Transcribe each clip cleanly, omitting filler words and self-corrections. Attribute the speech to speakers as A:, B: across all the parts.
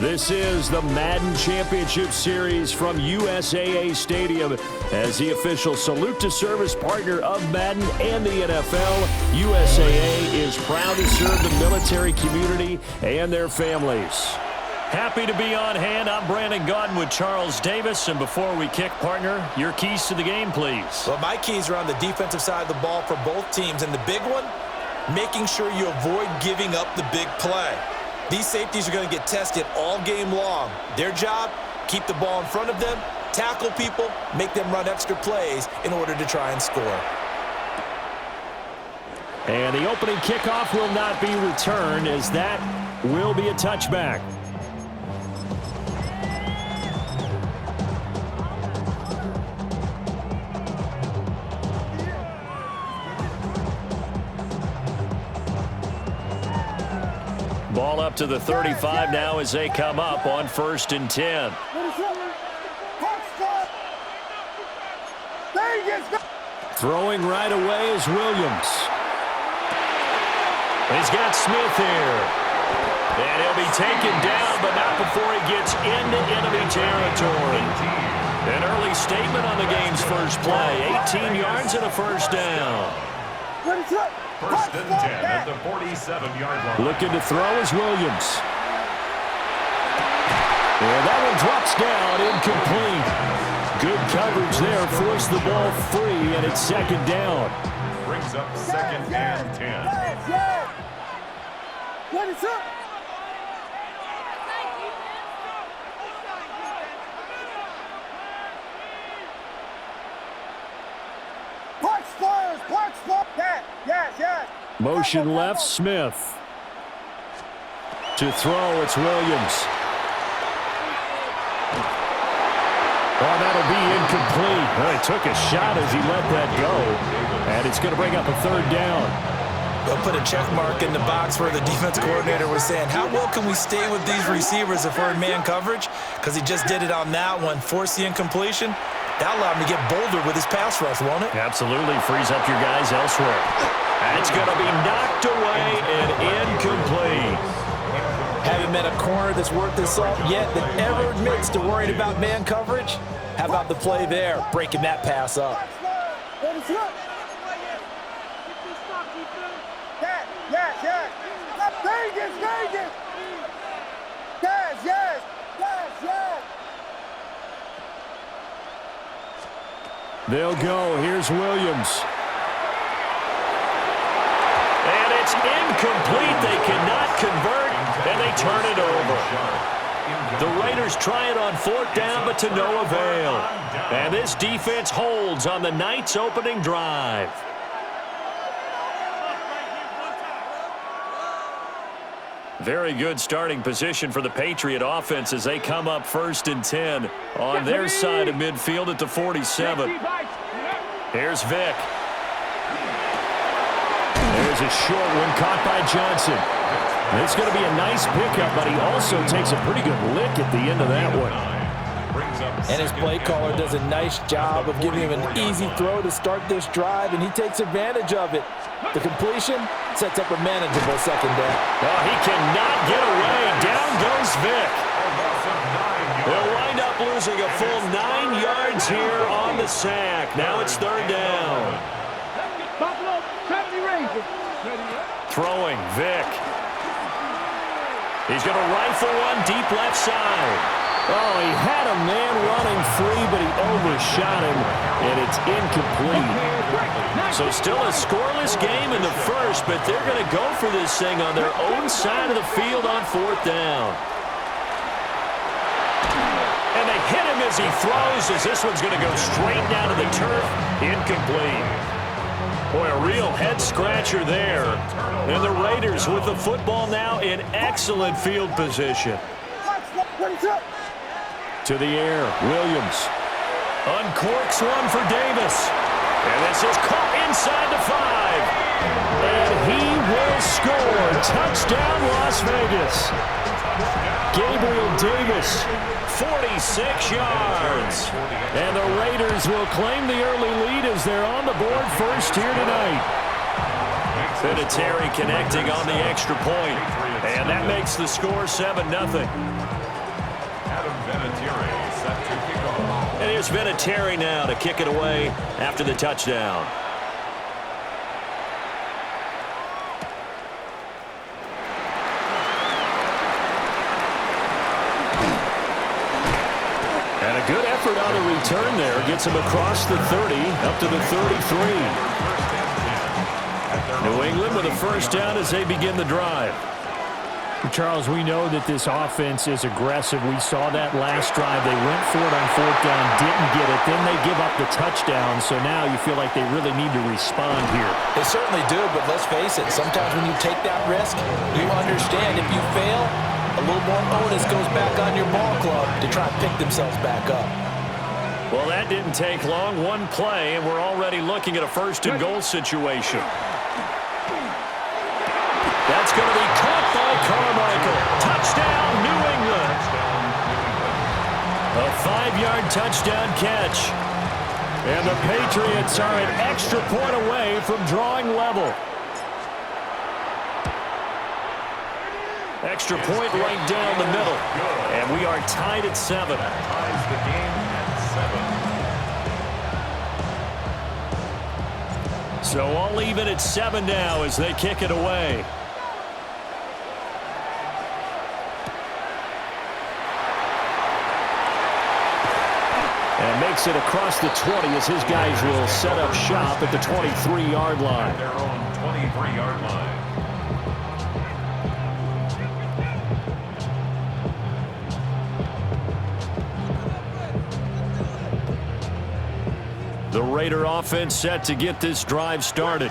A: This is the Madden Championship Series from USAA Stadium. As the official salute to service partner of Madden and the NFL, USAA is proud to serve the military community and their families. Happy to be on hand. I'm Brandon Gaudin with Charles Davis. And before we kick, partner, your keys to the game, please.
B: Well, my keys are on the defensive side of the ball for both teams. And the big one, making sure you avoid giving up the big play. These safeties are going to get tested all game long. Their job, keep the ball in front of them, tackle people, make them run extra plays in order to try and score.
A: And the opening kickoff will not be returned, as that will be a touchback. Ball up to the 35 now as they come up on 1st and 10. Throwing right away is Williams. He's got Smith here. And he'll be taken down, but not before he gets into enemy territory. An early statement on the game's first play. 18 yards and a first down.
C: 1st and 10 at the 47-yard line.
A: Looking to throw is Williams. And that one drops down, incomplete. Good coverage there, forced the ball free, and it's 2nd down.
C: Brings up 2nd and 10.
D: What is up? Yes.
A: Motion left, Smith. To throw, it's Williams. Oh, that'll be incomplete. Well, he took a shot as he let that go. And it's going to bring up a 3rd down.
B: They'll put a check mark in the box where the defense coordinator was saying, how well can we stay with these receivers if we're in man coverage? Because he just did it on that one, forced the incompletion. That allowed him to get bolder with his pass rush, won't it?
A: Absolutely. Frees up your guys elsewhere. And it's going to be knocked away and incomplete.
B: Haven't met a corner that's worth this salt yet that ever admits to worrying about man coverage. How about the play there, breaking that pass up?
D: Yes.
A: They'll go. Here's Williams. And it's incomplete. They cannot convert, and they turn it over. The Raiders try it on 4th down, but to no avail. And this defense holds on the night's opening drive. Very good starting position for the Patriot offense as they come up 1st and 10 on their side of midfield at the 47. Here's Vick. There's a short one caught by Johnson. It's going to be a nice pickup, but he also takes a pretty good lick at the end of that one.
B: And his play caller does a nice job of giving him an easy throw to start this drive, and he takes advantage of it. The completion sets up a manageable 2nd down.
A: Oh, he cannot get away. Down goes Vick. They'll wind up losing a full 9 yards here on the sack. Now it's 3rd down. Throwing, Vick. He's going to rifle one deep left side. Oh, he had a man running free, but he overshot him, and it's incomplete. So still a scoreless game in the first, but they're going to go for this thing on their own side of the field on 4th down. And they hit him as he throws, as this one's going to go straight down to the turf. Incomplete. Boy, a real head-scratcher there. And the Raiders with the football now in excellent field position. To the air, Williams. Uncorks one for Davis. And this is caught inside the 5. And he will score. Touchdown, Las Vegas. Gabriel Davis, 46 yards. And the Raiders will claim the early lead as they're on the board first here tonight. Vinatieri connecting on the extra point. And that makes the score 7-0. Here's Vinatieri now to kick it away after the touchdown. And a good effort on the return there. Gets him across the 30, up to the 33. New England with a first down as they begin the drive.
E: Charles, we know that this offense is aggressive. We saw that last drive. They went for it on fourth down, didn't get it. Then they give up the touchdown. So now you feel like they really need to respond here.
B: They certainly do, but let's face it. Sometimes when you take that risk, you understand if you fail, a little more onus goes back on your ball club to try and pick themselves back up.
A: Well, that didn't take long. One play, and we're already looking at a first-and-goal situation. That's going to be caught by Carmichael. Touchdown, New England. A 5-yard touchdown catch. And the Patriots are an extra point away from drawing level. Extra point right down the middle. And we are tied at 7.
C: That ties the game at 7.
A: So all even at 7 now as they kick it away. And makes it across the 20 as his guys will set up shop at the 23-yard line.
C: At their own 23-yard line.
A: The Raider offense set to get this drive started.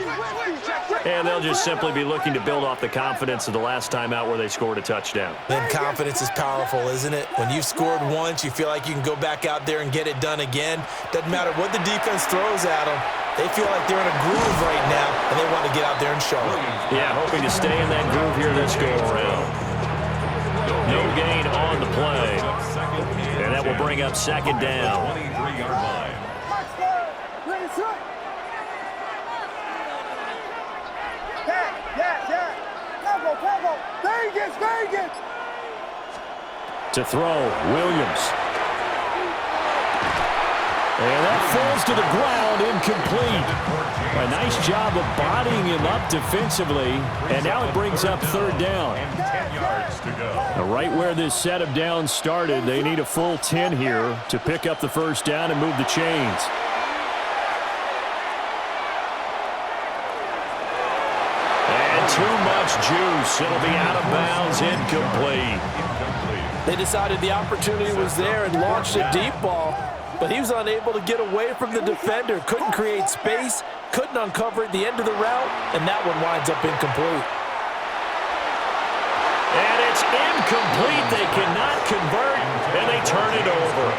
A: And they'll just simply be looking to build off the confidence of the last time out where they scored a touchdown.
B: And confidence is powerful, isn't it? When you've scored once, you feel like you can go back out there and get it done again. Doesn't matter what the defense throws at them. They feel like they're in a groove right now, and they want to get out there and show it.
A: Yeah, hoping to stay in that groove here this go-around. No gain on the play. And that will bring up second down.
C: 23-yard line.
D: Vegas!
A: To throw, Williams. And that falls to the ground, incomplete. A nice job of bodying him up defensively, and now it brings up third down.
C: And 10 yards to go.
A: Now, right where this set of downs started, they need a full 10 here to pick up the first down and move the chains. And too much juice. It'll be out of bounds, incomplete.
B: They decided the opportunity was there and launched a deep ball, but he was unable to get away from the defender, couldn't create space, couldn't uncover at the end of the route, and that one winds up incomplete.
A: And it's incomplete. They cannot convert, and they turn it over.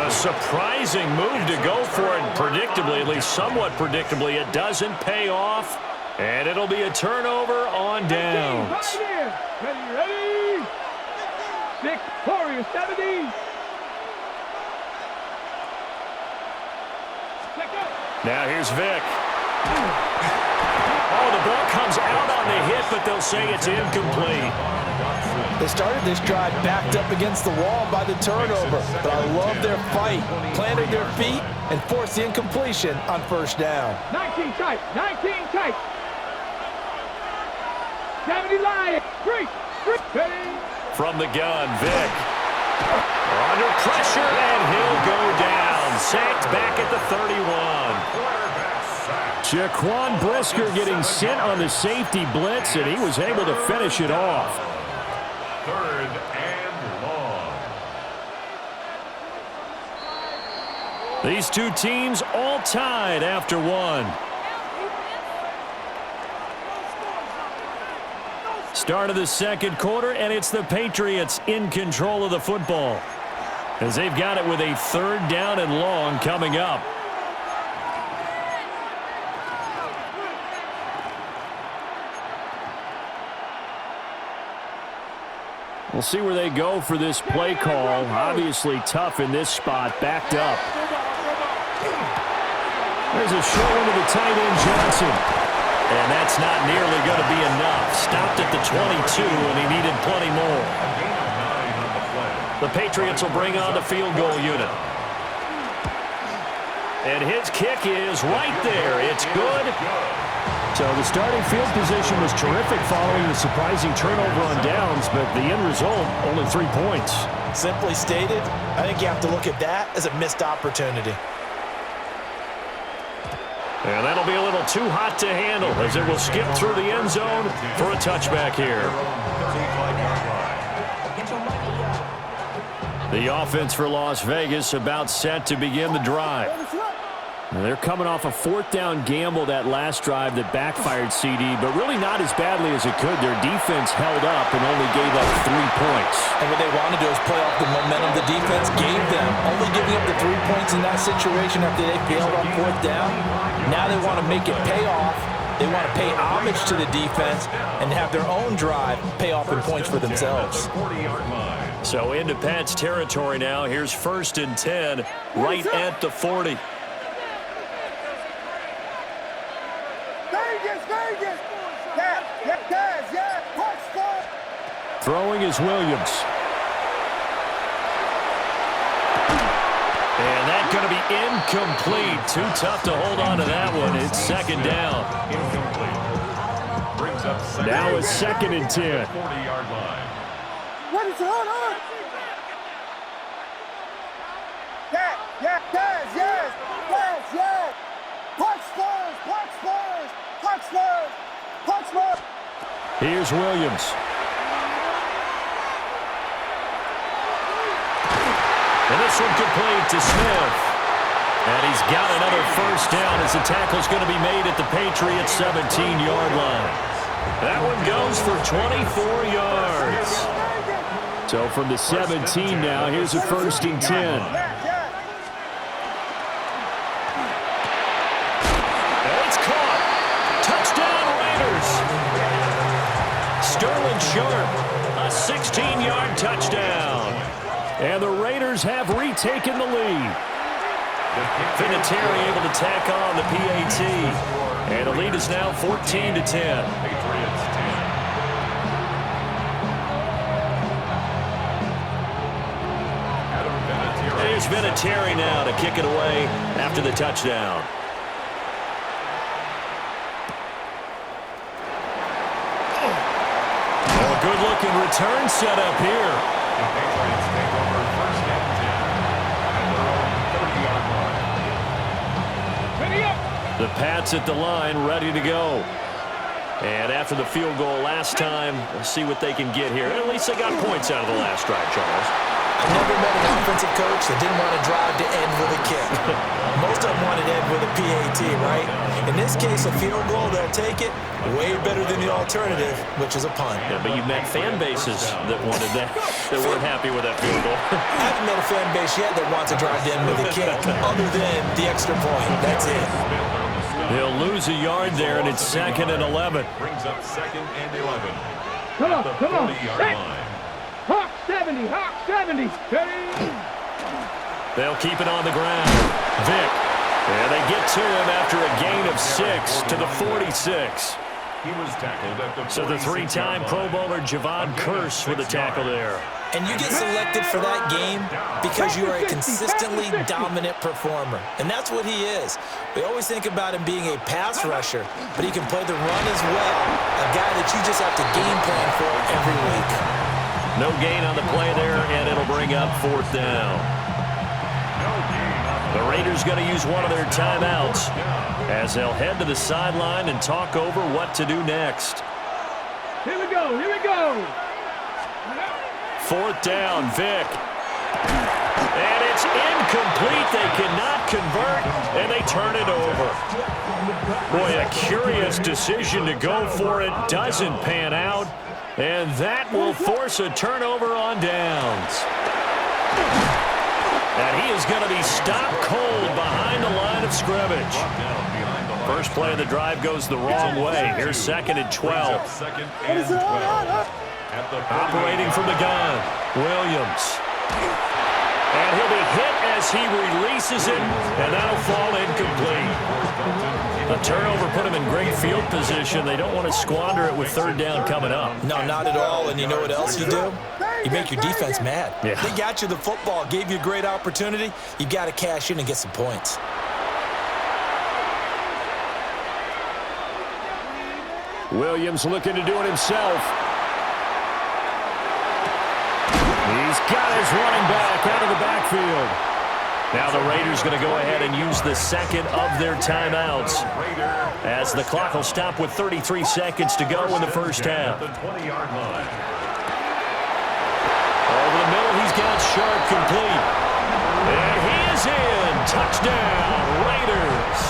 A: A surprising move to go for it, predictably, at least somewhat predictably. It doesn't pay off, and it'll be a turnover on downs.
D: Ready? 6, Warriors, 70.
A: Now here's Vick. Oh, the ball comes out on the hit, but they'll say it's incomplete.
B: They started this drive backed up against the wall by the turnover, but I love their fight, planted their feet, and forced the incompletion on first down.
D: 19 tight. 70 Lions. 3. Ready.
A: From the gun, Vick. Under pressure, and he'll go down. Sacked back at the 31. Jaquan Brisker getting sent on the safety blitz, and he was able to finish it off.
C: 3rd and long.
A: These two teams all tied after one. Start of the second quarter, and it's the Patriots in control of the football, as they've got it with a 3rd down and long coming up. We'll see where they go for this play call. Obviously tough in this spot, backed up. There's a show into the tight end, Johnson. And that's not nearly going to be enough. Stopped at the 22, and he needed plenty more. The Patriots will bring on the field goal unit. And his kick is right there. It's good. So the starting field position was terrific following the surprising turnover on downs, but the end result, only 3 points.
B: Simply stated, I think you have to look at that as a missed opportunity.
A: And that'll be a little too hot to handle as it will skip through the end zone for a touchback here. The offense for Las Vegas about set to begin the drive. Now they're coming off a 4th down gamble that last drive that backfired CD, but really not as badly as it could. Their defense held up and only gave up 3 points.
B: And what they want to do is play off the momentum the defense gave them. Only giving up the 3 points in that situation after they failed on 4th down. Now they want to make it pay off. They want to pay homage to the defense and have their own drive pay off in points for themselves.
A: So into Pats territory now. Here's 1st and 10 right at the 40. Throwing is Williams. And that's going to be incomplete. Too tough to hold on to that one. It's 2nd down. Now it's 2nd and 10.
D: What is on? Yes. Punch Spurs.
A: Here's Williams. And this one complete to Smith. And he's got another 1st down as the tackle's going to be made at the Patriots' 17-yard line. That one goes for 24 yards. So from the 17 now, here's a 1st and 10. And it's caught. Touchdown Raiders. Sterling Sharp, a 16-yard touchdown. And the Raiders have retaken the lead. Vinatieri able to tack on the PAT. And the lead is now 14-10. There's Vinatieri now to kick it away after the touchdown. A good-looking return set up here. The Pats at the line, ready to go. And after the field goal last time, we'll see what they can get here. At least they got points out of the last drive, Charles.
B: I've never met an offensive coach that didn't want to drive to end with a kick. Most of them wanted to end with a PAT, right? In this case, a field goal, they'll take it. Way better than the alternative, which is a punt.
A: Yeah, but you've met fan bases that wanted that, that weren't happy with that field goal.
B: I haven't met a fan base yet that wants to drive to end with a kick, other than the extra point. That's it.
A: They'll lose a yard there, and it's 2nd and 11.
C: Brings up 2nd and 11.
D: Come on. Hey. Hawk 70.
A: They'll keep it on the ground. Vick. And they get to him after a gain of 6 to the 46.
C: He was tackled at the
A: So the 3-time Pro Bowler Javon Curse with a tackle there.
B: And you get selected for that game because you are a consistently dominant performer. And that's what he is. We always think about him being a pass rusher, but he can play the run as well. A guy that you just have to game plan for every week.
A: No gain on the play there, and it'll bring up 4th down. The Raiders going to use one of their timeouts as they'll head to the sideline and talk over what to do next.
D: Here we go.
A: 4th down, Vick. And it's incomplete. They cannot convert, and they turn it over. Boy, a curious decision to go for it. Doesn't pan out, and that will force a turnover on downs. And he is going to be stopped cold behind the line of scrimmage. First play of the drive goes the wrong way. Here's 2nd and 12.
C: 2nd and 12.
A: Operating from the gun, Williams. And he'll be hit as he releases it, and that'll fall incomplete. The turnover put him in great field position. They don't want to squander it with 3rd down coming up.
B: No, not at all. And you know what else you do? You make your defense mad.
A: Yeah.
B: They got you the football, gave you a great opportunity. You got to cash in and get some points.
A: Williams looking to do it himself. He's got his running back out of the backfield. Now the Raiders going to go ahead and use the second of their timeouts as the clock will stop with 33 seconds to go in the first half. Over the middle, he's got Sharp complete. And he is in. Touchdown, Raiders.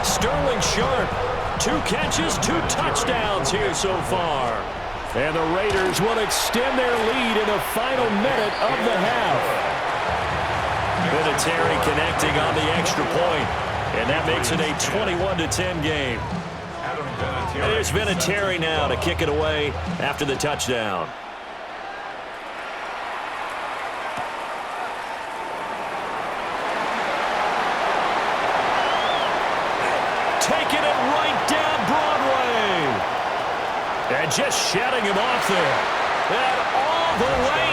A: Sterling Sharp, 2 catches, 2 touchdowns here so far. And the Raiders will extend their lead in the final minute of the half. Vinatieri connecting on the extra point, and that makes it a 21-10 game. And here's Vinatieri now to kick it away after the touchdown. Taking it right down Broadway. And just shutting him off there. And all the way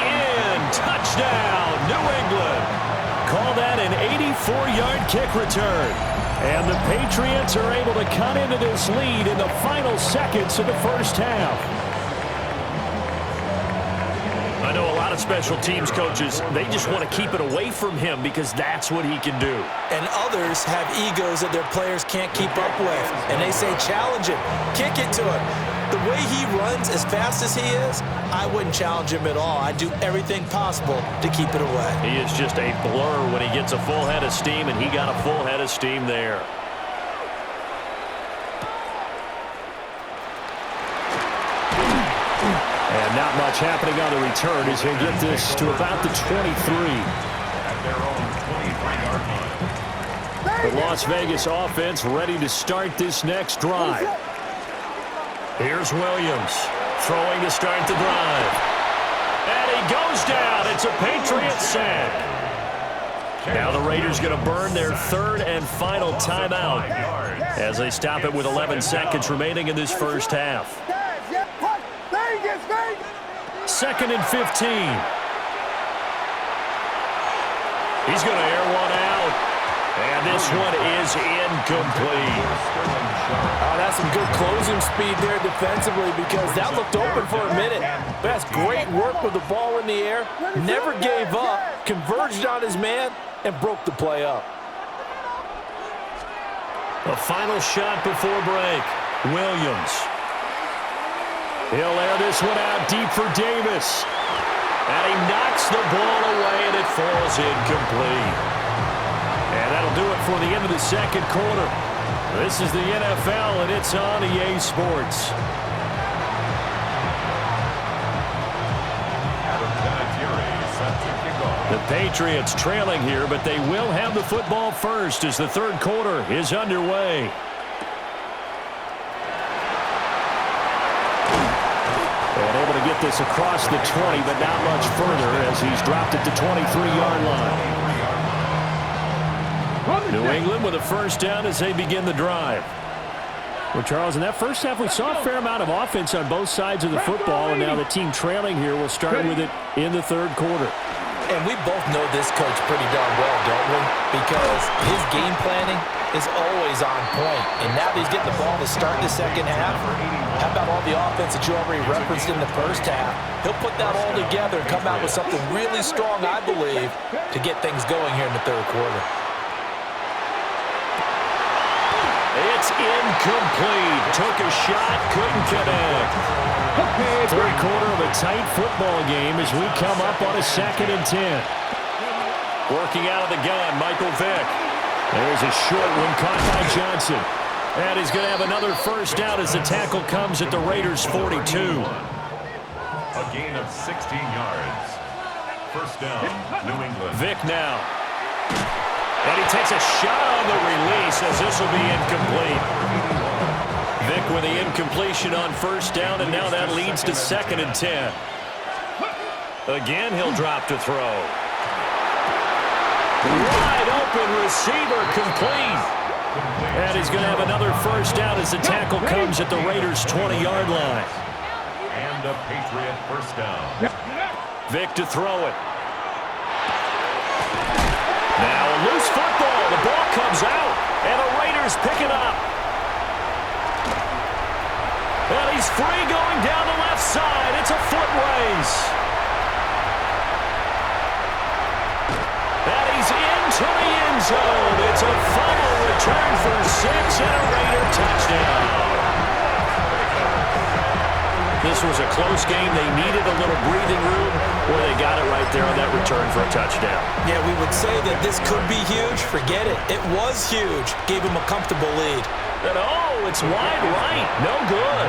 A: in. Touchdown, New England. Call that an 84-yard kick return. And the Patriots are able to cut into this lead in the final seconds of the first half. I know a lot of special teams coaches, they just want to keep it away from him because that's what he can do.
B: And others have egos that their players can't keep up with. And they say, challenge him, kick it to him. The way he runs as fast as he is, I wouldn't challenge him at all. I'd do everything possible to keep it away.
A: He is just a blur when he gets a full head of steam, and he got a full head of steam there. And not much happening on the return as he'll get this to about the 23.
C: At their own 23-yard line.
A: The Las Vegas offense ready to start this next drive. Here's Williams throwing to start the drive. And he goes down. It's a Patriot sack. Now the Raiders going to burn their third and final timeout as they stop it with 11 seconds remaining in this first half. 2nd and 15. He's going to air one out. And this one is incomplete.
F: Oh, that's some good closing speed there defensively because that looked open for a minute. But that's great work with the ball in the air. Never gave up, converged on his man, and broke the play up.
A: A final shot before break. Williams. He'll air this one out deep for Davis. And he knocks the ball away, and it falls incomplete. And that'll do it for the end of the second quarter. This is the NFL, and it's on EA Sports. The Patriots trailing here, but they will have the football first as the third quarter is underway. And able to get this across the 20, but not much further as he's dropped it to 23-yard line. New England with a first down as they begin the drive. Well, Charles, in that first half, we saw a fair amount of offense on both sides of the football, and now the team trailing here will start with it in the third quarter.
B: And we both know this coach pretty darn well, don't we? Because his game planning is always on point. And now that he's getting the ball to start the second half, how about all the offense that you already referenced in the first half? He'll put that all together and come out with something really strong, I believe, to get things going here in the third quarter.
A: It's incomplete. Took a shot, couldn't connect. Third quarter of a tight football game as we come up on a 2nd and 10. Working out of the gun, Michael Vick. There's a short one caught by Johnson. And he's going to have another first down as the tackle comes at the Raiders' 42.
C: A gain of 16 yards. First down, New England.
A: Vick now. And he takes a shot on the release as this will be incomplete. Vick with the incompletion on first down, and now that leads to 2nd and 10. Again, he'll drop to throw. Wide open receiver complete. And he's going to have another first down as the tackle comes at the Raiders' 20-yard line.
C: And a Patriot first down.
A: Vick to throw it. Now a loose football. The ball comes out, and the Raiders pick it up. He's free going down the left side. It's a foot race. And he's into the end zone. It's a fumble return for 6 and a Raider touchdown. This was a close game. They needed a little breathing room, where they got it right there on that return for a touchdown.
B: Yeah, we would say that this could be huge. Forget it. It was huge. Gave him a comfortable lead.
A: And oh, it's wide right. No good.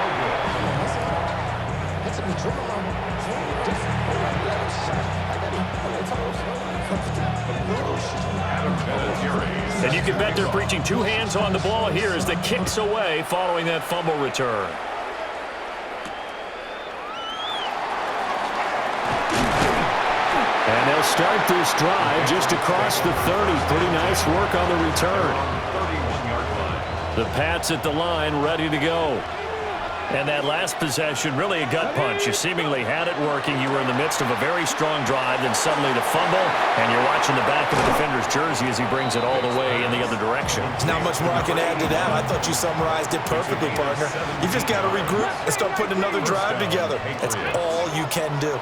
A: And you can bet they're preaching 2 hands on the ball here as the kick's away following that fumble return. And they'll start this drive just across the 30. Pretty nice work on the return. The Pats at the line, ready to go. And that last possession, really a gut punch. You seemingly had it working. You were in the midst of a very strong drive, then suddenly the fumble, and you're watching the back of the defender's jersey as he brings it all the way in the other direction.
B: There's not much more I can add to that. I thought you summarized it perfectly, partner. You've just got to regroup and start putting another drive together. That's all you can do.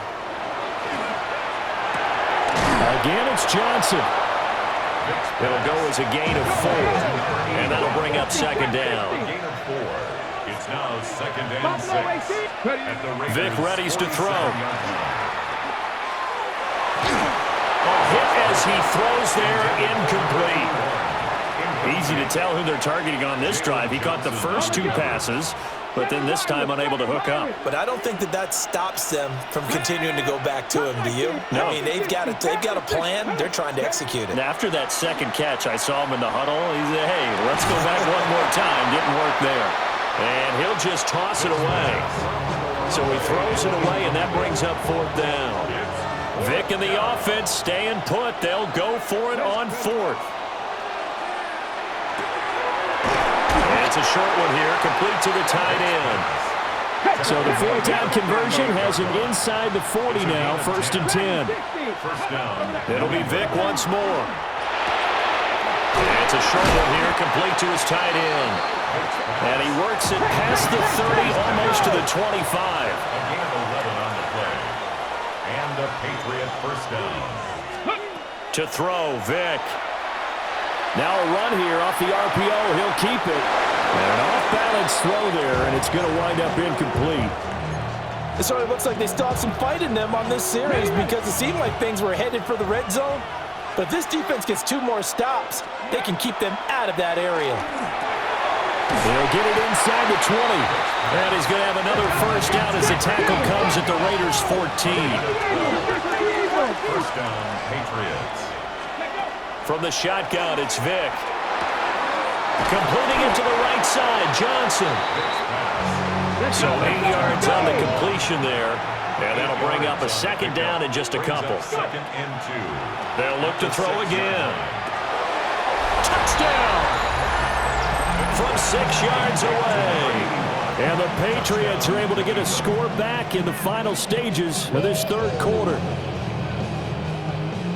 A: Again, it's Johnson. It'll go as a gain of 4, and that'll bring up second down.
C: Gain of 4. It's now second and 6.
A: Vic readies to throw. A hit as he throws there, incomplete. Easy to tell who they're targeting on this drive. He caught the first 2 passes, but then this time unable to hook up.
B: But I don't think that stops them from continuing to go back to him, do you?
A: No.
B: I mean, they've got a plan. They're trying to execute it.
A: And after that second catch, I saw him in the huddle. He said, hey, let's go back one more time. Didn't work there. And he'll just toss it away. So he throws it away, and that brings up 4th down. Vic and the offense staying put. They'll go for it on 4th. And it's a short one here, complete to the tight end. So the 4th down conversion has him inside the 40 now, 1st and 10.
C: First down.
A: It'll be Vic once more. And it's a short one here, complete to his tight end. And he works it past the 30, almost to the 25.
C: A gain of 11 on the play. And a Patriot first down.
A: To throw, Vic. Now a run here off the RPO. He'll keep it. And an off-balance throw there, and it's going to wind up incomplete.
F: It sort of looks like they still have some fight in them on this series because it seemed like things were headed for the red zone. But if this defense gets 2 more stops, they can keep them out of that area.
A: They'll get it inside the 20. And he's going to have another first down as the tackle comes at the Raiders' 14.
C: First down, Patriots.
A: From the shotgun, it's Vic. Completing it to the right side, Johnson. So 8 yards on the completion there. And that'll bring up a second down in just a couple.
C: Second and 2.
A: They'll look to throw again. Touchdown! From 6 yards away. And the Patriots are able to get a score back in the final stages of this 3rd quarter.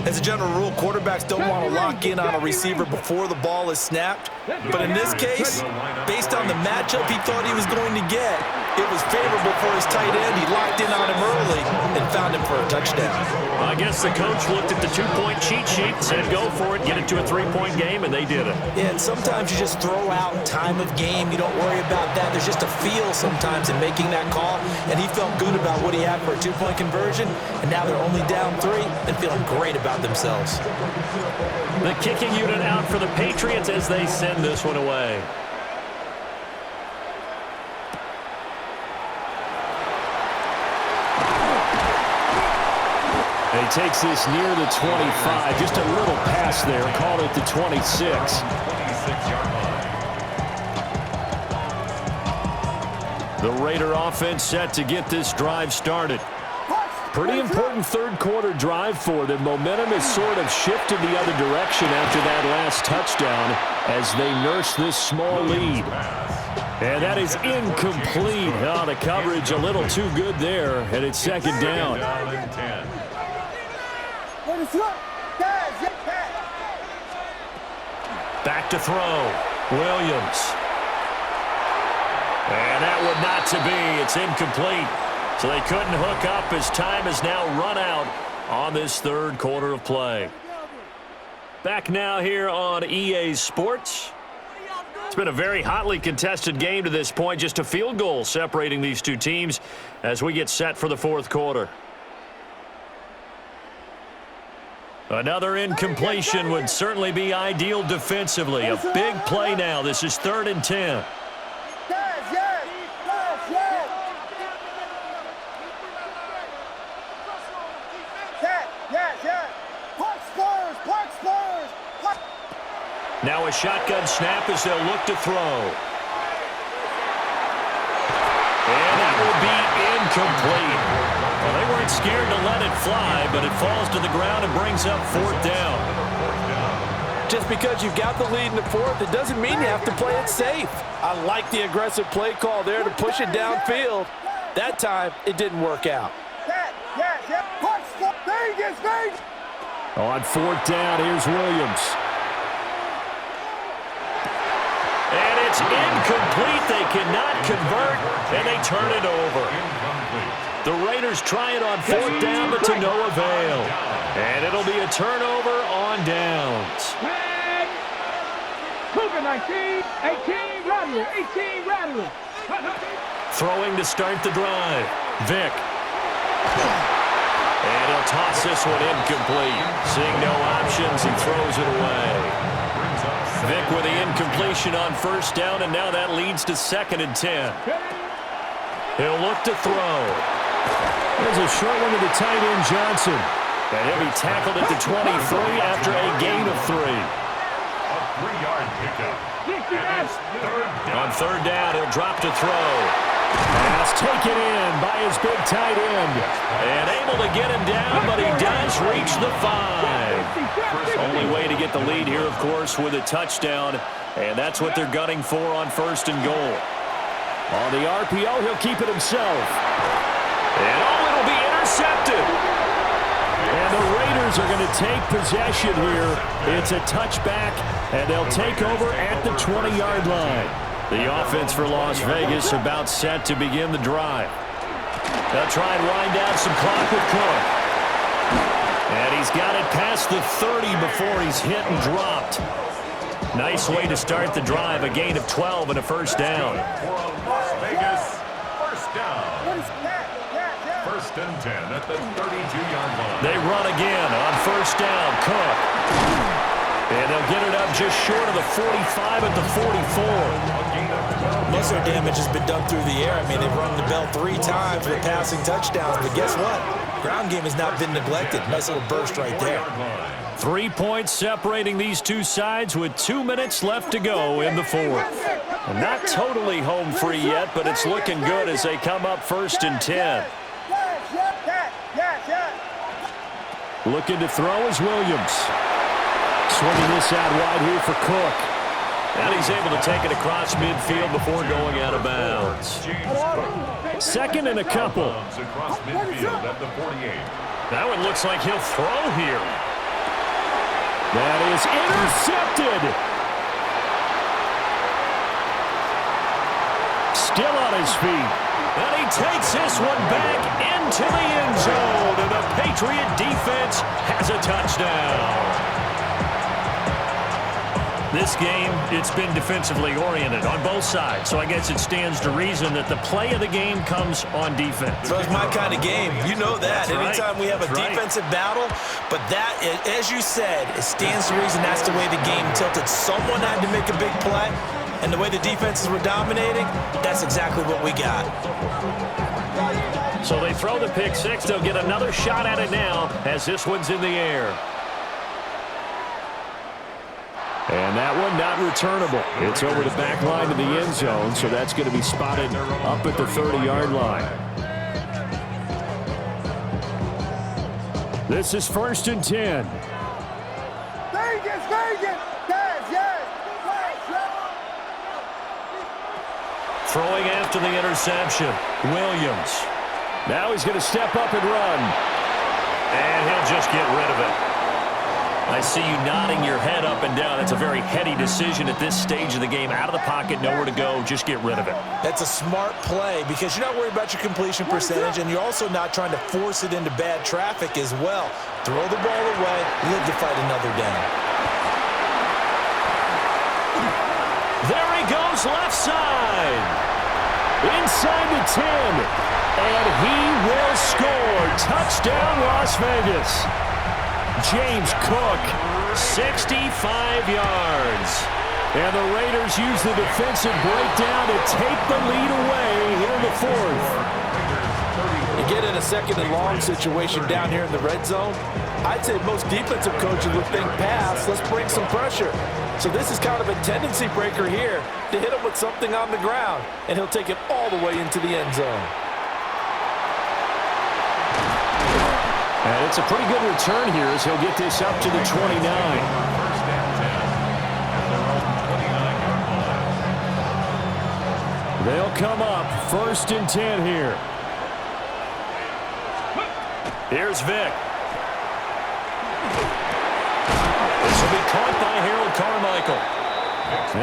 B: As a general rule, quarterbacks don't want to lock in on a receiver before the ball is snapped. But in this case, based on the matchup he thought he was going to get, it was favorable for his tight end. He locked in on him early and found him for a touchdown.
A: I guess the coach looked at the 2-point cheat sheet, said go for it, get it to a 3-point game, and they did it.
B: Yeah, and sometimes you just throw out time of game. You don't worry about that. There's just a feel sometimes in making that call, and he felt good about what he had for a 2-point conversion, and now they're only down 3 and feeling great about themselves.
A: The kicking unit out for the Patriots as they send this one away. And he takes this near the 25. Just a little pass there. Called it the 26.
C: 26-yard line.
A: The Raider offense set to get this drive started. Pretty important 3rd quarter drive for them. Momentum has sort of shifted the other direction after that last touchdown as they nurse this small lead. And that is incomplete. Oh, the coverage a little too good there, and it's second down.
C: Down and 10.
A: Back to throw. Williams. And that That one not to be. It's incomplete. So they couldn't hook up as time has now run out on this third quarter of play. Back now here on EA Sports. It's been a very hotly contested game to this point. Just a field goal separating these two teams as we get set for the fourth quarter. Another incompletion would certainly be ideal defensively. A big play now. This is 3rd and 10. Now a shotgun snap as they'll look to throw. And that will be incomplete. Well, they weren't scared to let it fly, but it falls to the ground and brings up 4th down.
F: Just because you've got the lead in the fourth, it doesn't mean you have to play it safe. I like the aggressive play call there to push it downfield. That time, it didn't work out.
E: On 4th down, here's Williams.
A: And it's incomplete. They cannot convert, and they turn it over. The Raiders try it on 4th down, but to no avail. And it'll be a turnover on downs.
D: Cougar 19, 18, Rattler, 18, Rattler.
A: Throwing to start the drive. Vick. And he'll toss this one incomplete. Seeing no options, he throws it away. Vick with the incompletion on 1st down, and now that leads to 2nd and 10. He'll look to throw.
E: There's a short one to the tight end, Johnson.
A: And he'll be tackled at the 23 after a gain of 3.
C: A 3-yard pickup.
A: On 3rd down, he'll drop to throw.
E: Pass taken in by his big tight end.
A: And able to get him down, but he does reach the 5. Only way to get the lead here, of course, with a touchdown. And that's what they're gunning for on 1st and goal.
E: On the RPO, he'll keep it himself.
A: And it'll be intercepted.
E: And the Raiders are going to take possession here. It's a touchback, and they'll take over at the 20-yard line.
A: The offense for Las Vegas about set to begin the drive. They'll try and wind down some clock with Cook. And he's got it past the 30 before he's hit and dropped. Nice way to start the drive, a gain of 12 and a 1st down.
C: Las Vegas, 1st down. 1st and 10 at the 32-yard line.
A: They run again on 1st down. Cook. And they'll get it up just short of the 45 at the 44.
B: Most of their damage has been done through the air. I mean, they've rung the bell 3 times with passing touchdowns, but guess what? Ground game has not been neglected. Nice little burst right there.
A: 3 points separating these two sides with 2 minutes left to go in the fourth. And not totally home free yet, but it's looking good as they come up 1st and 10.
E: Looking to throw is Williams. Swinging this out wide here for Cook.
A: And he's able to take it across midfield before going out of bounds.
E: 2nd and a couple.
C: Across midfield at the 48.
A: That one looks like he'll throw here.
E: That is intercepted. Still on his feet.
A: And he takes this one back into the end zone. And the Patriot defense has a touchdown. This game, it's been defensively oriented on both sides. So I guess it stands to reason that the play of the game comes on defense.
B: So it's my kind of game. You know that.
A: That's right.
B: Anytime we have a defensive battle, but that, as you said, it stands to reason that's the way the game tilted. Someone had to make a big play, and the way the defenses were dominating, that's exactly what we got.
A: So they throw the pick six. They'll get another shot at it now as this one's in the air.
E: And that one not returnable. It's over the back line of the end zone, so that's going to be spotted up at the 30-yard line. This is 1st and 10.
D: Vegas, Vegas! Yes!
A: Throwing after the interception, Williams.
E: Now he's going to step up and run.
A: And he'll just get rid of it. I see you nodding your head up and down. That's a very heady decision at this stage of the game. Out of the pocket, nowhere to go. Just get rid of it.
B: That's a smart play because you're not worried about your completion percentage, and you're also not trying to force it into bad traffic as well. Throw the ball away, live to fight another down.
A: There he goes, left side. Inside the 10. And he will score. Touchdown, Las Vegas. James Cook, 65 yards. And the Raiders use the defensive breakdown to take the lead away here in the fourth.
F: You get in a second and long situation down here in the red zone, I'd say most defensive coaches would think pass, let's bring some pressure. So this is kind of a tendency breaker here to hit him with something on the ground, and he'll take it all the way into the end zone.
A: And it's a pretty good return here as he'll get this up to the 29. They'll come up 1st and 10 here. Here's Vic. This will be caught by Harold Carmichael.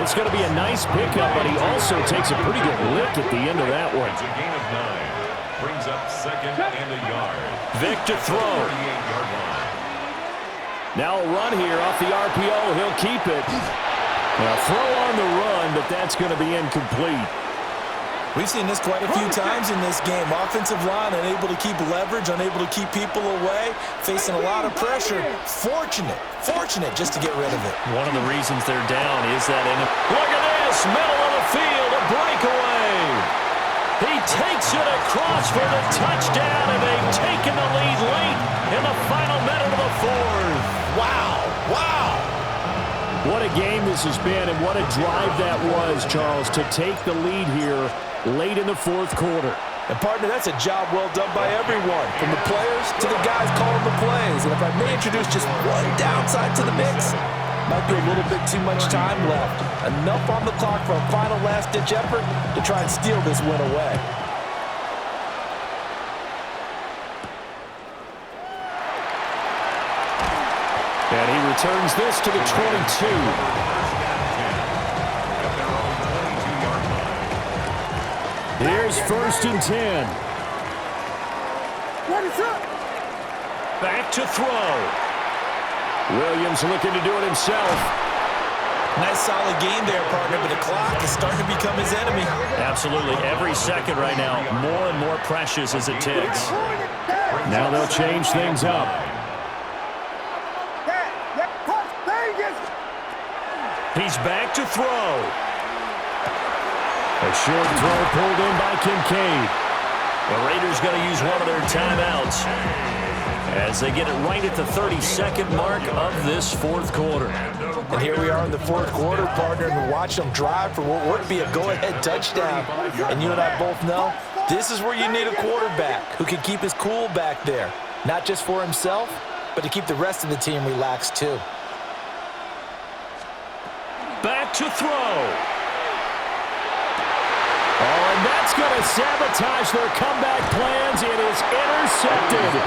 A: It's going to be a nice pickup, but he also takes a pretty good lick at the end of that one.
C: It's a gain of 9. Brings up 2nd and a yard.
A: Vic to throw.
C: 38-yard line.
A: Now a run here off the RPO. He'll keep it. Now throw on the run, but that's going to be incomplete.
B: We've seen this quite a few times in this game. Offensive line unable to keep leverage, unable to keep people away, facing a lot of pressure. Fortunate just to get rid of it.
A: One of the reasons they're down is that look at this, middle of the field, a breakaway. He takes it across for the touchdown, and they've taken the lead late in the final minute of the fourth.
B: Wow.
A: What a game this has been, and what a drive that was, Charles, to take the lead here late in the fourth quarter.
F: And, partner, that's a job well done by everyone, from the players to the guys calling the plays. And if I may introduce just one downside to the mix, might be a little bit too much time left. Enough on the clock for a final last-ditch effort to try and steal this win away.
A: And he returns this to the 22. Here's 1st and 10. Back to throw. Williams looking to do it himself.
B: Nice solid game there, partner, but the clock is starting to become his enemy.
A: Absolutely. Every second right now, more and more precious as it ticks. Now they'll change things up. He's back to throw. A short throw pulled in by Kincaid. The Raiders going to use one of their timeouts as they get it right at the 32nd mark of this fourth quarter.
F: And here we are in the fourth quarter, partner, and watch them drive for what would be a go-ahead touchdown. And you and I both know this is where you need a quarterback who can keep his cool back there, not just for himself, but to keep the rest of the team relaxed too.
A: Back to throw. Oh, and that's going to sabotage their comeback plans. It is intercepted.